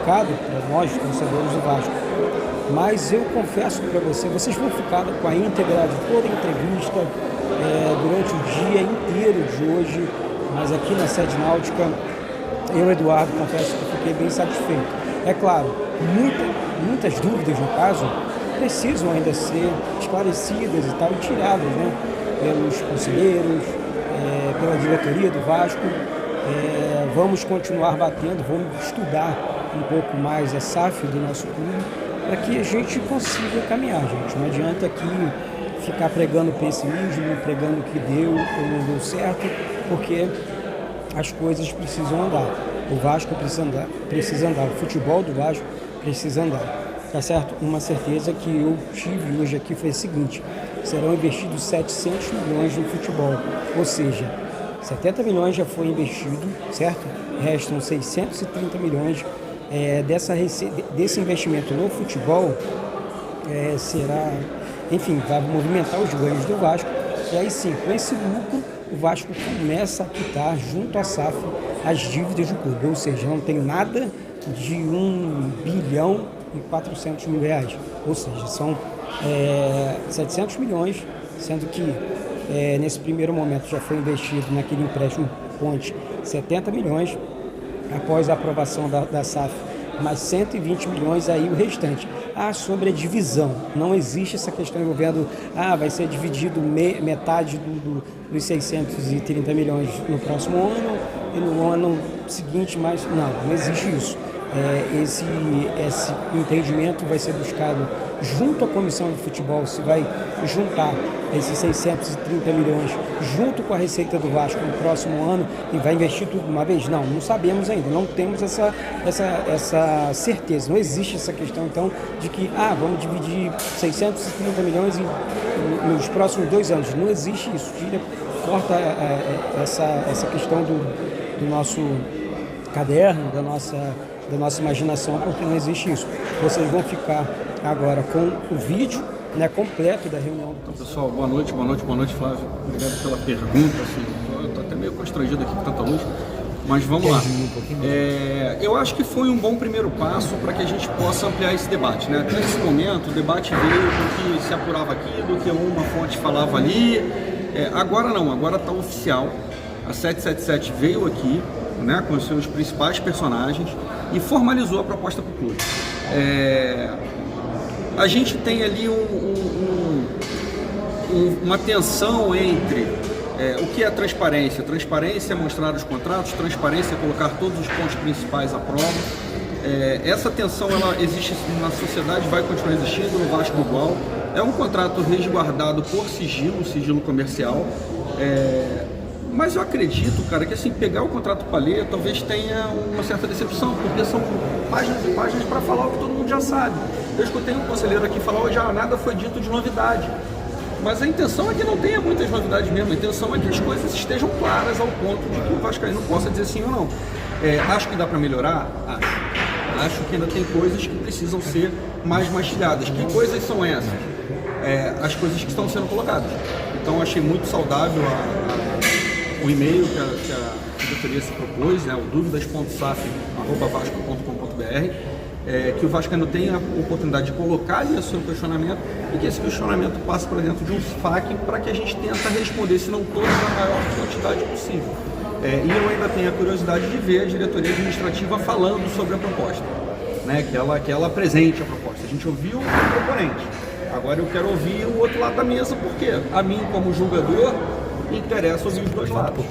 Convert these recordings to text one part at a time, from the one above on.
complicado para nós, torcedores do Vasco. Mas eu confesso para vocês vão ficar com a íntegra de toda a entrevista durante o dia inteiro de hoje, mas aqui na Sede Náutica, eu, Eduardo, confesso que fiquei bem satisfeito. É claro, muitas dúvidas, no caso, precisam ainda ser esclarecidas e tal, e tiradas, né, pelos conselheiros, pela diretoria do Vasco. Vamos continuar batendo, vamos estudar um pouco mais a SAF do nosso clube, para que a gente consiga caminhar, gente. Não adianta aqui ficar pregando pessimismo, pregando que deu ou não deu certo, porque as coisas precisam andar. O Vasco precisa andar, o futebol do Vasco precisa andar. Tá certo? Uma certeza que eu tive hoje aqui foi a seguinte: serão investidos 700 milhões no futebol, ou seja, 70 milhões já foi investido, certo? Restam 630 milhões desse investimento no futebol, será, enfim, vai movimentar os ganhos do Vasco, e aí sim, com esse lucro, o Vasco começa a quitar junto à SAF as dívidas do clube, ou seja, não tem nada de 1 bilhão e 400 mil reais, ou seja, são 700 milhões, sendo que nesse primeiro momento já foi investido naquele empréstimo ponte 70 milhões, após a aprovação da SAF, mais 120 milhões, aí o restante. Sobre a divisão, não existe essa questão envolvendo, vai ser dividido metade dos 630 milhões no próximo ano e no ano seguinte, mas não existe isso. Esse entendimento vai ser buscado junto à comissão de futebol, se vai juntar esses 630 milhões junto com a receita do Vasco no próximo ano e vai investir tudo de uma vez? Não sabemos ainda, não temos essa certeza, não existe essa questão então de que vamos dividir 630 milhões nos próximos 2 anos, não existe isso, corta essa questão do nosso caderno, da nossa imaginação, porque não existe isso. Vocês vão ficar agora com o vídeo, né, completo da reunião. Então, pessoal, boa noite, Flávio. Obrigado pela pergunta. Eu estou até meio constrangido aqui com tanta luz, mas vamos lá. Eu acho que foi um bom primeiro passo para que a gente possa ampliar esse debate, né? Até esse momento, o debate veio do que se apurava aqui, do que uma fonte falava ali. Agora não, agora está oficial. A 777 veio aqui, né, com os seus principais personagens e formalizou a proposta para o clube. A gente tem ali uma tensão entre o que é transparência. Transparência é mostrar os contratos, transparência é colocar todos os pontos principais à prova. Essa tensão ela existe na sociedade, vai continuar existindo, no Vasco igual. É um contrato resguardado por sigilo comercial. Mas eu acredito, cara, que assim, pegar o contrato para ler talvez tenha uma certa decepção, porque são páginas e páginas para falar o que todo mundo já sabe. Eu escutei um conselheiro aqui falar, hoje nada foi dito de novidade. Mas a intenção é que não tenha muitas novidades mesmo, a intenção é que as coisas estejam claras ao ponto de que o vascaíno possa dizer sim ou não. Acho que dá para melhorar? Acho que ainda tem coisas que precisam ser mais mastilhadas. Que coisas são essas? As coisas que estão sendo colocadas. Então achei muito saudável o e-mail que a diretoria se propôs, né, o duvidas.saf@vasco.com.br, que o vascaíno tenha a oportunidade de colocar ali o seu questionamento e que esse questionamento passe para dentro de um FAQ para que a gente tente responder, se não todos, a maior quantidade possível. E eu ainda tenho a curiosidade de ver a diretoria administrativa falando sobre a proposta, né, que ela apresente a proposta. A gente ouviu o proponente, agora eu quero ouvir o outro lado da mesa, porque a mim, como julgador, interessa ouvir os dois lados. Por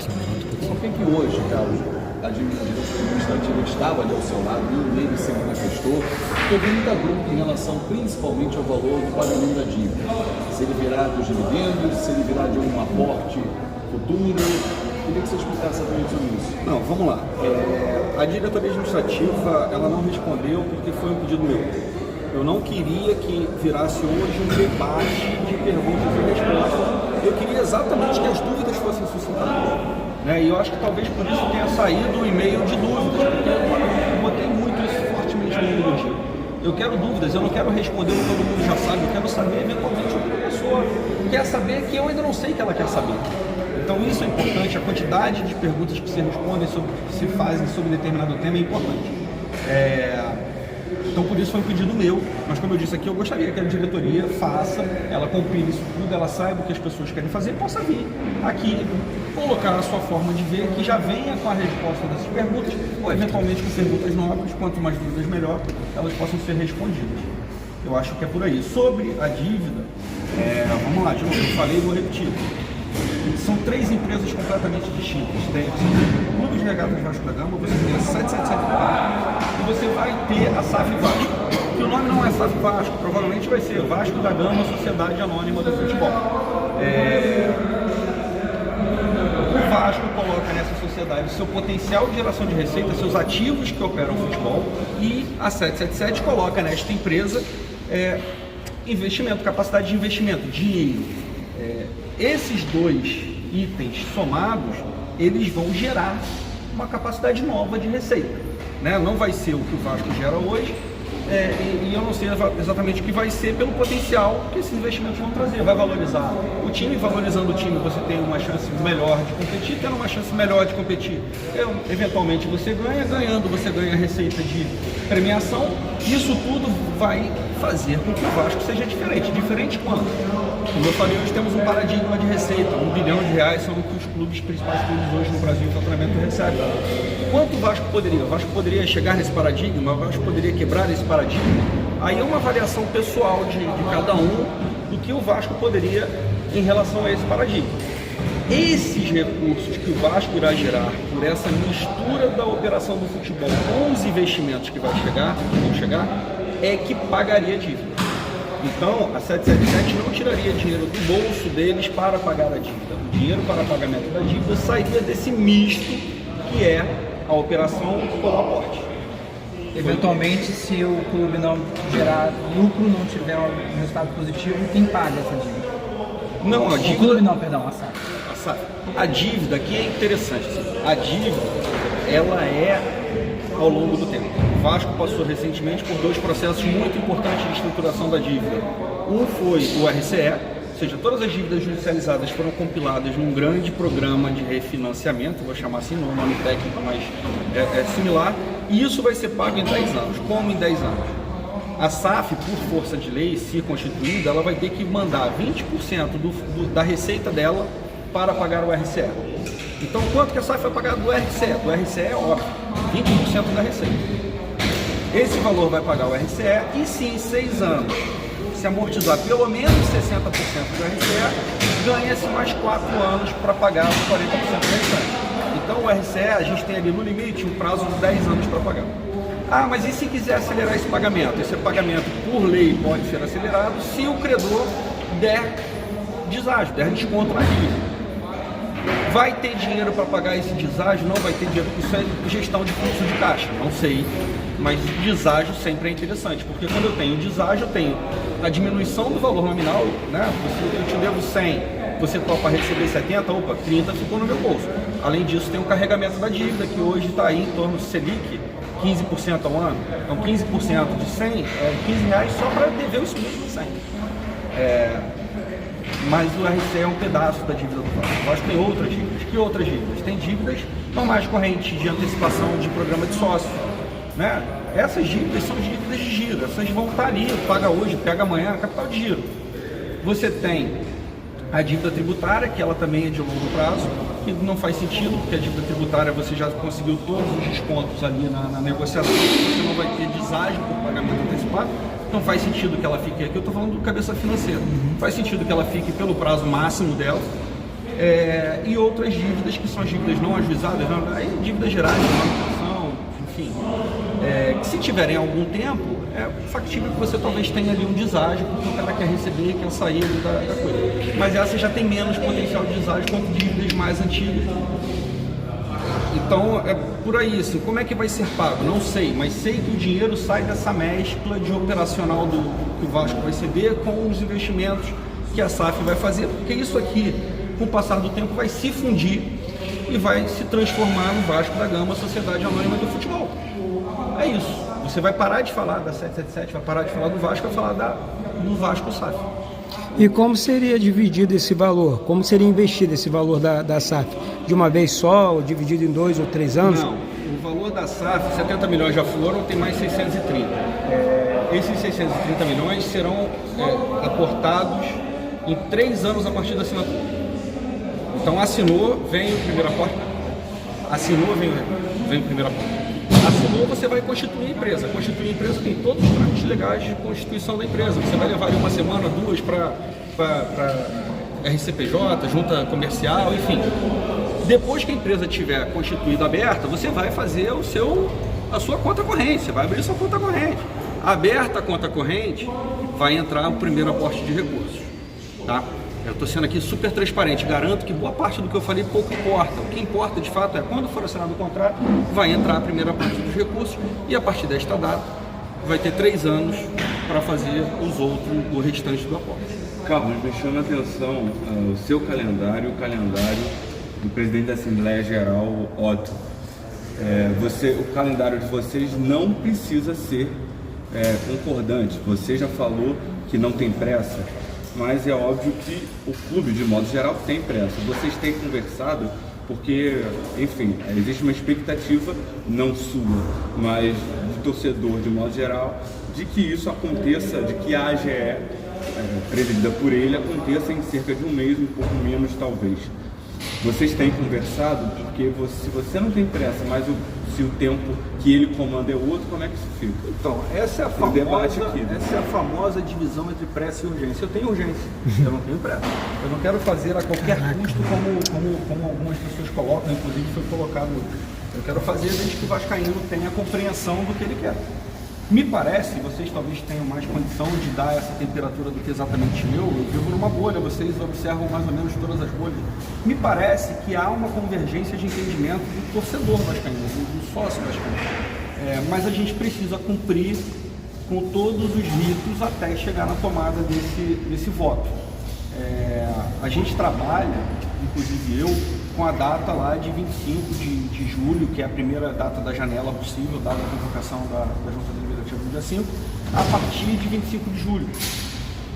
que hoje, Carlos, a diretoria administrativa estava ali ao seu lado e ele se manifestou? Teve muita dúvida em relação principalmente ao valor do pagamento da dívida. Se ele virá dos dividendos, se ele virá de um aporte futuro. Queria que você explicasse exatamente sobre isso. Não, vamos lá. A diretoria administrativa ela não respondeu porque foi um pedido meu. Eu não queria que virasse hoje um debate de perguntas e respostas. Eu queria exatamente que as dúvidas fossem suscitadas. E eu acho que talvez por isso tenha saído o e-mail de dúvidas, porque eu botei muito isso fortemente no e-mail. Eu quero dúvidas, eu não quero responder o que todo mundo já sabe, eu quero saber eventualmente o que a pessoa quer saber que eu ainda não sei que ela quer saber. Então isso é importante, a quantidade de perguntas que se respondem, que se fazem sobre determinado tema é importante. Então por isso foi um pedido meu, mas como eu disse aqui, eu gostaria que a diretoria faça, ela compile isso tudo, ela saiba o que as pessoas querem fazer e possa vir aqui colocar a sua forma de ver, que já venha com a resposta dessas perguntas, ou eventualmente com perguntas novas, quanto mais dúvidas melhor, elas possam ser respondidas. Eu acho que é por aí. Sobre a dívida, vamos lá, de novo, eu falei e vou repetir. São 3 empresas completamente distintas. Tem o Clube de Regatas Vasco da Gama, você tem a 777 e você vai ter a SAF Vasco. Que o nome não é SAF Vasco, provavelmente vai ser Vasco da Gama Sociedade Anônima do Futebol. O Vasco coloca nessa sociedade seu potencial de geração de receita, seus ativos que operam o futebol, e a 777 coloca nesta empresa investimento, capacidade de investimento, dinheiro. Esses 2 itens somados, eles vão gerar uma capacidade nova de receita, né? Não vai ser o que o Vasco gera hoje, e eu não sei exatamente o que vai ser pelo potencial que esses investimentos vão trazer. Vai valorizar o time, valorizando o time você tem uma chance melhor de competir, tendo uma chance melhor de competir, eventualmente você ganha, ganhando você ganha receita de premiação. Isso tudo vai fazer com que o Vasco seja diferente. Diferente quando? Como eu falei, hoje temos um paradigma de receita, R$1 bilhão são o que os principais clubes hoje no Brasil em faturamento recebem. Quanto o Vasco poderia? O Vasco poderia chegar nesse paradigma, o Vasco poderia quebrar esse paradigma? Aí é uma avaliação pessoal de cada um do que o Vasco poderia em relação a esse paradigma. Esses recursos que o Vasco irá gerar por essa mistura da operação do futebol com os investimentos que vão chegar, é que pagaria a dívida. Então, a 777 não tiraria dinheiro do bolso deles para pagar a dívida. O dinheiro para pagamento da dívida sairia desse misto que é a operação com o aporte. Eventualmente, se o clube não gerar lucro, não tiver um resultado positivo, quem paga essa dívida? Não, a dívida... O clube não, perdão, a SAF. A dívida aqui é interessante. Assim, a dívida, ela é ao longo do tempo. O Vasco passou recentemente por 2 processos muito importantes de estruturação da dívida. Um foi o RCE, ou seja, todas as dívidas judicializadas foram compiladas num grande programa de refinanciamento, vou chamar assim, não é um nome técnico, mas é similar, e isso vai ser pago em 10 anos. Como em 10 anos? A SAF, por força de lei, se constituída, ela vai ter que mandar 20% da receita dela para pagar o RCE. Então, quanto que a SAF vai pagar do RCE? Do RCE é óbvio, 20% da receita. Esse valor vai pagar o RCE e se em 6 anos se amortizar pelo menos 60% do RCE, ganha-se mais 4 anos para pagar os 40% restante. Então o RCE, a gente tem ali no limite um prazo de 10 anos para pagar. Ah, mas e se quiser acelerar esse pagamento? Esse pagamento, por lei, pode ser acelerado se o credor der deságio, der desconto na dívida. Vai ter dinheiro para pagar esse deságio? Não vai ter dinheiro, isso é gestão de fluxo de caixa, não sei. Mas deságio sempre é interessante, porque quando eu tenho deságio, eu tenho a diminuição do valor nominal, né? Eu te devo 100, você topa receber 70, opa, 30 ficou no meu bolso. Além disso, tem o carregamento da dívida, que hoje está aí em torno do Selic, 15% ao ano. Então 15% de 100 é R$15 só para dever os mesmos 100. Mas o RCE é um pedaço da dívida do Vasco. O Vasco tem outras dívidas. Que outras dívidas? Tem dívidas normais correntes de antecipação de programa de sócio, né? Essas dívidas são dívidas de giro. Essas vão estar ali, paga hoje, pega amanhã, capital de giro. Você tem a dívida tributária, que ela também é de longo prazo, que não faz sentido, porque a dívida tributária você já conseguiu todos os descontos ali na negociação, você não vai ter deságio por pagamento antecipado. Não faz sentido que ela fique aqui, eu estou falando do cabeça financeira, faz sentido que ela fique pelo prazo máximo dela, e outras dívidas que são dívidas não ajuizadas, aí dívidas gerais, manutenção, enfim, que se tiverem algum tempo, é factível que você talvez tenha ali um deságio, porque o cara quer receber, quer sair da coisa. Mas essa já tem menos potencial de deságio quanto dívidas mais antigas. Então, é por aí, assim, como é que vai ser pago? Não sei, mas sei que o dinheiro sai dessa mescla de operacional que o Vasco vai receber com os investimentos que a SAF vai fazer, porque isso aqui, com o passar do tempo, vai se fundir e vai se transformar no Vasco da Gama, Sociedade Anônima do Futebol. É isso. Você vai parar de falar da 777, vai parar de falar do Vasco, vai falar do Vasco SAF. E como seria dividido esse valor? Como seria investido esse valor da SAF? De uma vez só, ou dividido em 2 ou 3 anos? Não, o o valor da SAF, 70 milhões já foram, tem mais 630. Esses 630 milhões serão aportados em 3 anos a partir da assinatura. Então assinou, vem o primeiro aporte. Assinou, vem o primeiro aporte. Assinou, você vai constituir a empresa. Constituir a empresa tem todos os trâmites legais de constituição da empresa. Você vai levar uma semana, 2 para RCPJ, junta comercial, enfim. Depois que a empresa tiver constituída aberta, você vai fazer a sua conta corrente, você vai abrir sua conta corrente. Aberta a conta corrente, vai entrar o primeiro aporte de recursos, tá? Eu estou sendo aqui super transparente, garanto que boa parte do que eu falei pouco importa. O que importa de fato é quando for assinado o contrato, vai entrar a primeira parte dos recursos e a partir desta data vai ter 3 anos para fazer o restante do aporte. Carlos, me chama a atenção o seu calendário e o calendário do presidente da Assembleia Geral, Otto. O calendário de vocês não precisa ser concordante. Você já falou que não tem pressa, mas é óbvio que o clube, de modo geral, tem pressa. Vocês têm conversado porque, enfim, existe uma expectativa, não sua, mas do torcedor, de modo geral, de que isso aconteça, de que a AGE, presidida por ele, aconteça em cerca de um mês, um pouco menos talvez. Vocês têm conversado, porque se você não tem pressa, mas se o tempo que ele comanda é outro, como é que isso fica? Então, essa é a famosa divisão entre pressa e urgência. Eu tenho urgência, eu não tenho pressa. Eu não quero fazer a qualquer custo como algumas pessoas colocam, inclusive foi colocado hoje. Eu quero fazer desde que o vascaíno tenha a compreensão do que ele quer. Me parece, vocês talvez tenham mais condição de dar essa temperatura do que exatamente eu vivo numa bolha, vocês observam mais ou menos todas as bolhas. Me parece que há uma convergência de entendimento do torcedor vascaíno, do sócio vascaíno. Mas a gente precisa cumprir com todos os ritos até chegar na tomada desse voto. A gente trabalha, inclusive eu, com a data lá de 25 de julho, que é a primeira data da janela possível, data da convocação da Junta Deliberativa no dia 5, a partir de 25 de julho.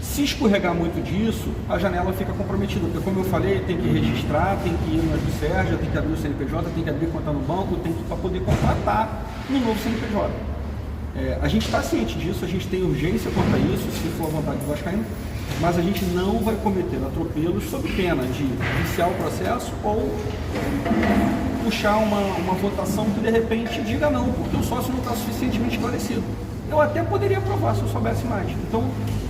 Se escorregar muito disso, a janela fica comprometida, porque como eu falei, tem que registrar, tem que ir na Juscerja, tem que abrir o CNPJ, tem que abrir conta no banco, tem que para poder contratar no novo CNPJ. A gente está ciente disso, a gente tem urgência quanto a isso, se for a vontade do vascaíno, mas a gente não vai cometer atropelos sob pena de iniciar o processo ou puxar uma votação que de repente diga não, porque o sócio não está suficientemente esclarecido. Eu até poderia aprovar se eu soubesse mais. Então,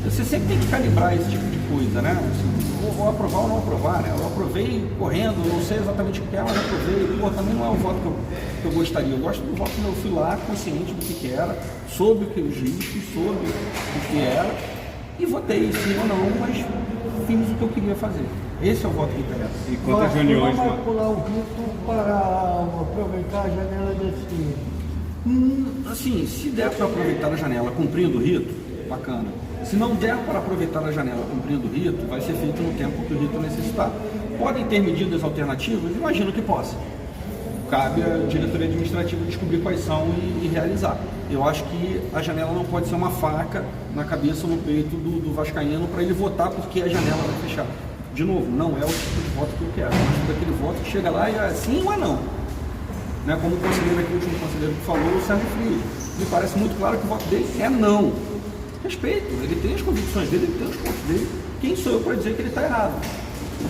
você sempre tem que calibrar esse tipo de coisa, né? Assim, vou aprovar ou não aprovar, né? Eu aprovei correndo, não sei exatamente o que é, mas aprovei. Pô, também não é o voto que eu gostaria. Eu gosto do voto que eu fui lá, consciente do que era, soube os riscos, soube o que era, e votei, sim ou não, mas fiz o que eu queria fazer. Esse é o voto que interessa. E quantas reuniões? Vai pular o rito para aproveitar a janela desse... Assim, se der para aproveitar a janela cumprindo o rito, bacana. Se não der para aproveitar a janela cumprindo o rito, vai ser feito no tempo que o rito necessitar. Podem ter medidas alternativas? Imagino que possa. Cabe à diretoria administrativa descobrir quais são e realizar. Eu acho que a janela não pode ser uma faca na cabeça ou no peito do vascaíno para ele votar porque a janela vai fechar. De novo, não é o tipo de voto que eu quero. É o tipo daquele voto que chega lá e é sim ou é não. Né? Como o conselheiro aqui, o último conselheiro que falou, o Sérgio Frias. Me parece muito claro que o voto dele é não. Respeito, ele tem as convicções dele, ele tem os pontos dele. Quem sou eu para dizer que ele está errado?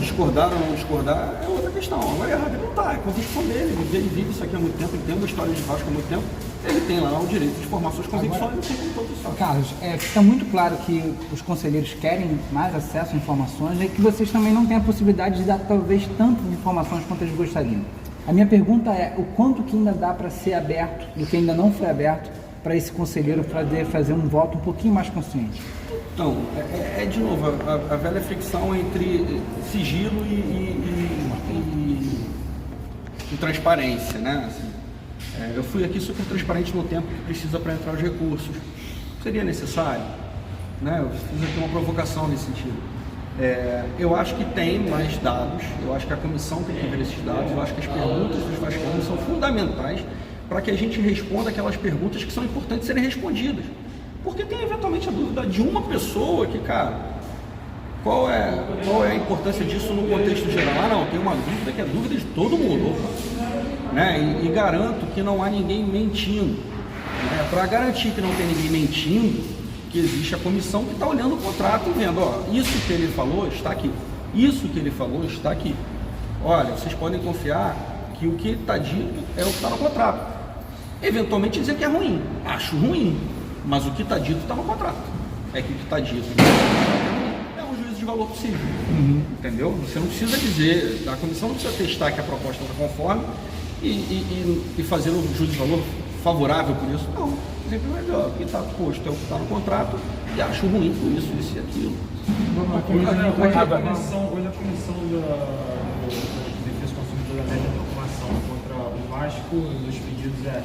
Discordar ou não discordar é outra questão. Agora errado ele não está, é convicção dele. Ele vive isso aqui há muito tempo, ele tem uma história de Vasco há muito tempo. Ele tem lá o direito de formar suas convicções e tem como todos só. Carlos, fica muito claro que os conselheiros querem mais acesso a informações e que vocês também não têm a possibilidade de dar talvez tantas informações quanto eles gostariam. A minha pergunta é o quanto que ainda dá para ser aberto, do que ainda não foi aberto, para esse conselheiro poder fazer um voto um pouquinho mais consciente? Então, de novo, a velha fricção entre sigilo e transparência, né? Assim, eu fui aqui super transparente no tempo que precisa para entrar os recursos. Seria necessário? Né? Eu fiz aqui uma provocação nesse sentido. Eu acho que tem mais dados, eu acho que a comissão tem que ver esses dados, eu acho que as perguntas dos vascaínos são fundamentais para que a gente responda aquelas perguntas que são importantes serem respondidas. Porque tem eventualmente a dúvida de uma pessoa que, cara, qual é a importância disso no contexto geral? Ah, não, tem uma dúvida que é a dúvida de todo mundo. né? E garanto que não há ninguém mentindo. Né? Para garantir que não tem ninguém mentindo, que existe a comissão que está olhando o contrato e vendo, ó, isso que ele falou está aqui, isso que ele falou está aqui. Olha, vocês podem confiar que o que está dito é o que está no contrato. Eventualmente dizer que é ruim, acho ruim, mas o que está dito está no contrato. É que o que está dito é um juízo de valor possível, entendeu? Você não precisa dizer, a comissão não precisa testar que a proposta está conforme e fazer um juízo de valor favorável por isso, não. Simplesmente, ó, o que está posto é o que está no contrato e acho ruim por isso e aquilo. Hoje a comissão da Defesa do Consumidor da média de reclamação contra o Vasco nos pedidos é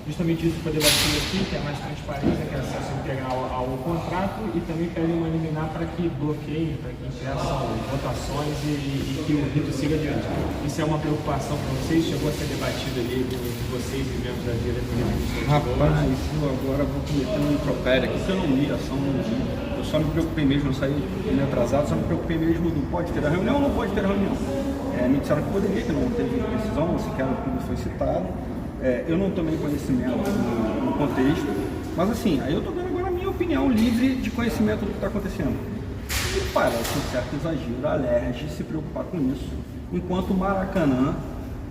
justamente isso que foi debatido aqui, que é mais transparência, que é acesso integral ao contrato, e também pedem uma liminar para que bloqueiem, para que impeçam votações e que o rito siga adiante. Isso é uma preocupação para vocês? Chegou a ser debatido ali entre vocês e membros da diretoria? Rapaz, eu agora vou cometer um impropério aqui, que eu não li, ação não li. Eu só me preocupei mesmo, eu saí meio atrasado, só me preocupei mesmo do pode ter a reunião ou não pode ter a reunião. Me disseram que poderia, que não teve decisão, sequer o clube foi citado. Eu não tomei conhecimento no contexto, mas assim, aí eu estou dando agora a minha opinião livre de conhecimento do que está acontecendo. E parece um certo exagero da Alerj se preocupar com isso, enquanto o Maracanã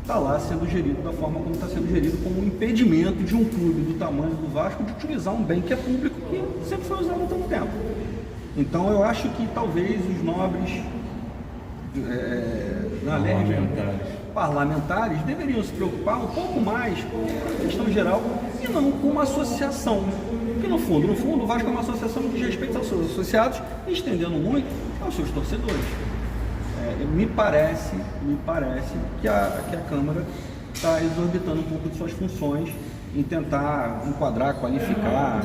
está lá sendo gerido da forma como está sendo gerido, como um impedimento de um clube do tamanho do Vasco de utilizar um bem que é público, que sempre foi usado há tanto tempo. Então eu acho que talvez os nobres parlamentares deveriam se preocupar um pouco mais com a questão geral e não com uma associação. Porque no fundo, o Vasco é uma associação que diz respeito aos seus associados e estendendo muito aos seus torcedores. Me parece que a Câmara está exorbitando um pouco de suas funções em tentar enquadrar, qualificar,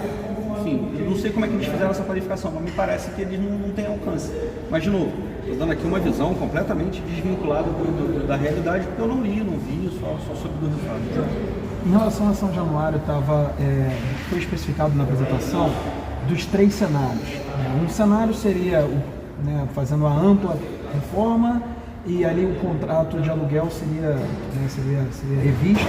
enfim, eu não sei como é que eles fizeram essa qualificação, mas me parece que eles não têm alcance. Mas, de novo, estou dando aqui uma visão completamente desvinculada da realidade, porque eu não li, não vi, só soube do resultado. Em relação a São Januário, foi especificado na apresentação dos 3 cenários. Um cenário seria fazendo a ampla reforma e ali o contrato de aluguel seria revisto.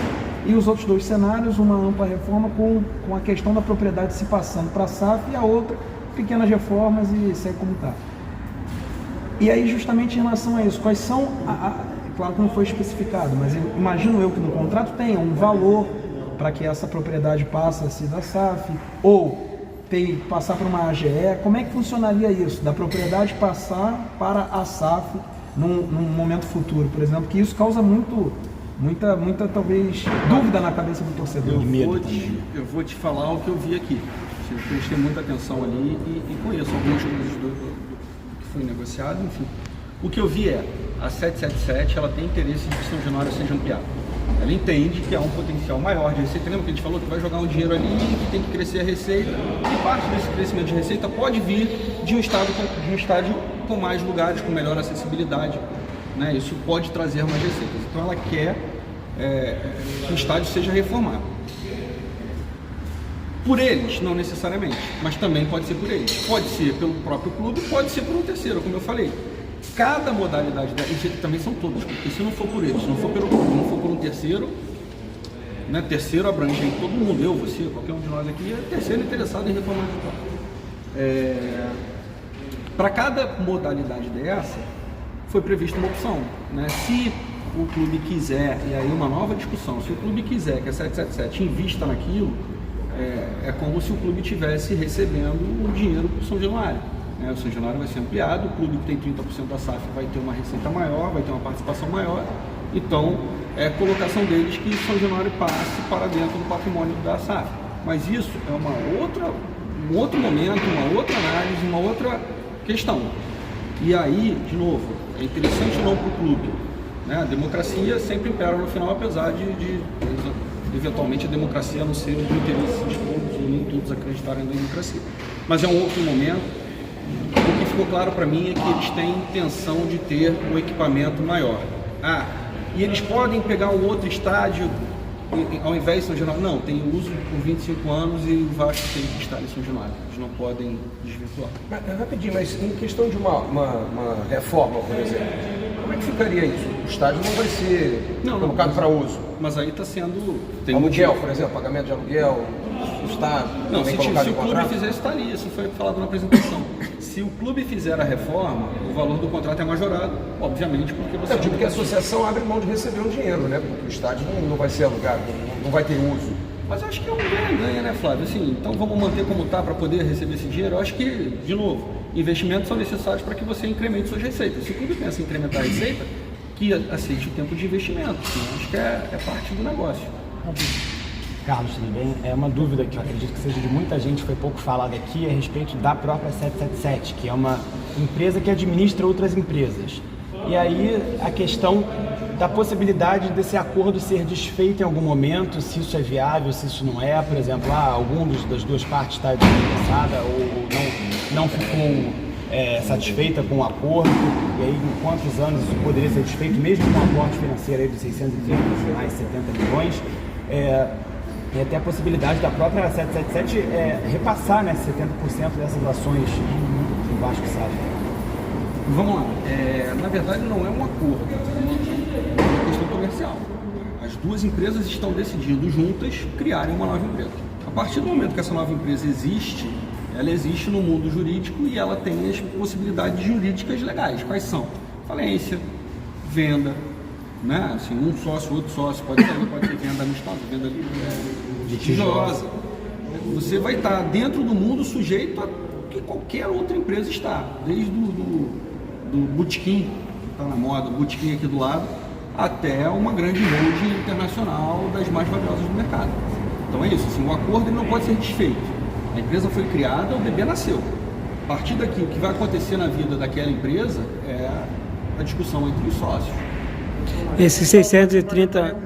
E os outros 2 cenários, uma ampla reforma com a questão da propriedade se passando para a SAF e a outra, pequenas reformas e segue como está. E aí, justamente em relação a isso, quais são, claro que não foi especificado, mas imagino eu que no contrato tenha um valor para que essa propriedade passe da SAF ou passar para uma AGE. Como é que funcionaria isso, da propriedade passar para a SAF num momento futuro, por exemplo, que isso causa muita talvez dúvida na cabeça do torcedor. Eu vou te falar o que eu vi aqui. Eu prestei muita atenção ali e conheço algumas coisas do que foi negociado, enfim. O que eu vi a 777 ela tem interesse de que São Januário seja ampliado. Ela entende que há um potencial maior de receita. Lembra que a gente falou que vai jogar um dinheiro ali, que tem que crescer a receita, e parte desse crescimento de receita pode vir de um estádio com mais lugares, com melhor acessibilidade, né? Isso pode trazer mais receitas. Então ela quer que o estádio seja reformado. Por eles, não necessariamente, mas também pode ser por eles. Pode ser pelo próprio clube, pode ser por um terceiro, como eu falei. Cada modalidade também são todas, porque se não for por eles, se não for pelo clube, não for por um terceiro, né? Terceiro abrange aí todo mundo, eu, você, qualquer um de nós aqui, é terceiro interessado em reformar o estádio. Para cada modalidade dessa, foi prevista uma opção, né? Se o clube quiser, e aí uma nova discussão, se o clube quiser que a 777 invista naquilo, é como se o clube estivesse recebendo um dinheiro para o São Januário. O São Januário vai ser ampliado, o clube que tem 30% da SAF vai ter uma receita maior, vai ter uma participação maior, então é a colocação deles que São Januário passe para dentro do patrimônio da SAF. Mas isso é um outro momento, uma outra análise, uma outra questão. E aí, de novo, é interessante ou não para o clube, né? A democracia sempre impera no final, apesar de eventualmente a democracia não ser do interesse de todos, ou nem todos acreditarem na democracia. Mas é um outro momento. O que ficou claro para mim é que eles têm intenção de ter um equipamento maior. E eles podem pegar um outro estádio ao invés de São Januário, não, tem uso por 25 anos e o Vasco tem que estar em São Januário. Eles não podem desvirtuar. Rapidinho, mas em questão de uma reforma, por exemplo, como é que ficaria isso? O estádio não vai ser colocado para uso. Mas aí está sendo... Tem aluguel, por exemplo, pagamento de aluguel, o estádio... Não, se o clube fizer, isso está ali, isso foi falado na apresentação. Se o clube fizer a reforma, o valor do contrato é majorado, obviamente, porque você... Eu digo que a associação abre mão de receber um dinheiro, né? Porque o estádio não vai ser alugado, não vai ter uso. Mas eu acho que é um ganha-ganha, né, Flávio? Assim, então vamos manter como está para poder receber esse dinheiro? Eu acho que, de novo, investimentos são necessários para que você incremente suas receitas. Se o clube pensa em incrementar a receita, que aceite o tempo de investimento. Assim, acho que é parte do negócio. Carlos, tudo bem? É uma dúvida que eu acredito que seja de muita gente, foi pouco falada aqui, a respeito da própria 777, que é uma empresa que administra outras empresas. E aí a questão da possibilidade desse acordo ser desfeito em algum momento, se isso é viável, se isso não é, por exemplo, algum das duas partes está desinteressada ou não ficou satisfeita com o acordo, e aí em quantos anos isso poderia ser desfeito, mesmo com um aporte financeiro aí de 630 mais 70 milhões, e até a possibilidade da própria 777 repassar, né, 70% dessas ações do Vasco SAF. Vamos lá, na verdade não é um acordo, é uma questão comercial. As duas empresas estão decidindo juntas criarem uma nova empresa. A partir do momento que essa nova empresa existe, ela existe no mundo jurídico e ela tem as possibilidades jurídicas legais. Quais são? Falência, venda, né? Assim, um sócio, outro sócio, pode ser venda amistosa, venda litigiosa. Você vai estar dentro do mundo sujeito a que qualquer outra empresa está, desde do botequim, que está na moda, o botequim aqui do lado, até uma grande holding internacional das mais valiosas do mercado. Então é isso, assim, o acordo ele não pode ser desfeito. A empresa foi criada, o bebê nasceu. A partir daqui, o que vai acontecer na vida daquela empresa é a discussão entre os sócios. Esses 630... Venda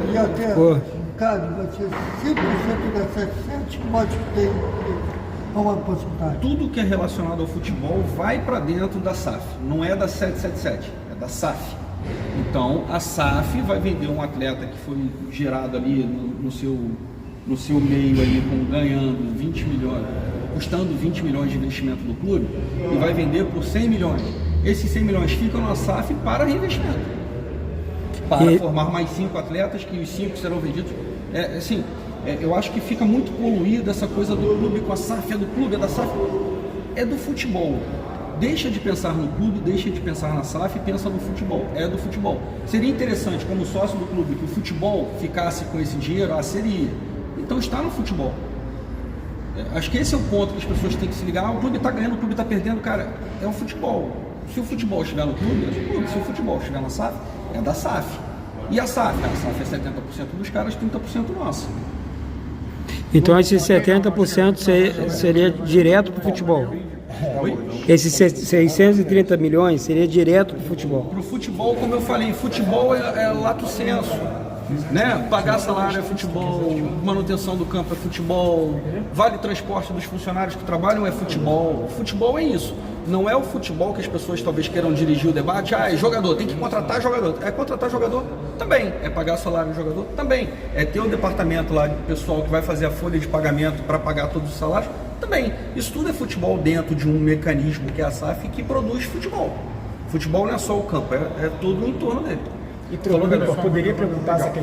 de até no caso, vai ser 5% da 700, pode ter uma porcentagem. Tudo que é relacionado ao futebol vai para dentro da SAF, não é da 777, é da SAF. Então, a SAF vai vender um atleta que foi gerado ali no seu meio, ali, ganhando 20 milhões, custando 20 milhões de investimento do clube, e vai vender por 100 milhões. Esses 100 milhões ficam na SAF para reinvestimento. Para formar mais 5 atletas, que os 5 serão vendidos. Eu acho que fica muito poluída essa coisa do clube com a SAF, é do clube, é da SAF. É do futebol. Deixa de pensar no clube, deixa de pensar na SAF e pensa no futebol. É do futebol. Seria interessante, como sócio do clube, que o futebol ficasse com esse dinheiro? Seria. Então está no futebol. Acho que esse é o ponto que as pessoas têm que se ligar. O clube está ganhando, o clube está perdendo. Cara, é o futebol. Se o futebol estiver no clube, é do clube. Se o futebol estiver na SAF, é da SAF. E a SAF? A SAF é 70% dos caras, 30% nossa. Então esses 70% seria direto para o futebol. Esses 630 milhões seria direto para o futebol. Para o futebol, como eu falei, futebol é lato sensu. Né? Pagar salário é futebol, manutenção do campo é futebol, vale transporte dos funcionários que trabalham é futebol. Futebol é isso. Não é o futebol que as pessoas talvez queiram dirigir o debate. É jogador, tem que contratar jogador. É contratar jogador? Também. É pagar salário do jogador? Também. É ter um departamento lá de pessoal que vai fazer a folha de pagamento para pagar todos os salários? Também. Isso tudo é futebol dentro de um mecanismo que é a SAF que produz futebol. Futebol não é só o campo, é tudo em torno dele. E poderia perguntar essa questão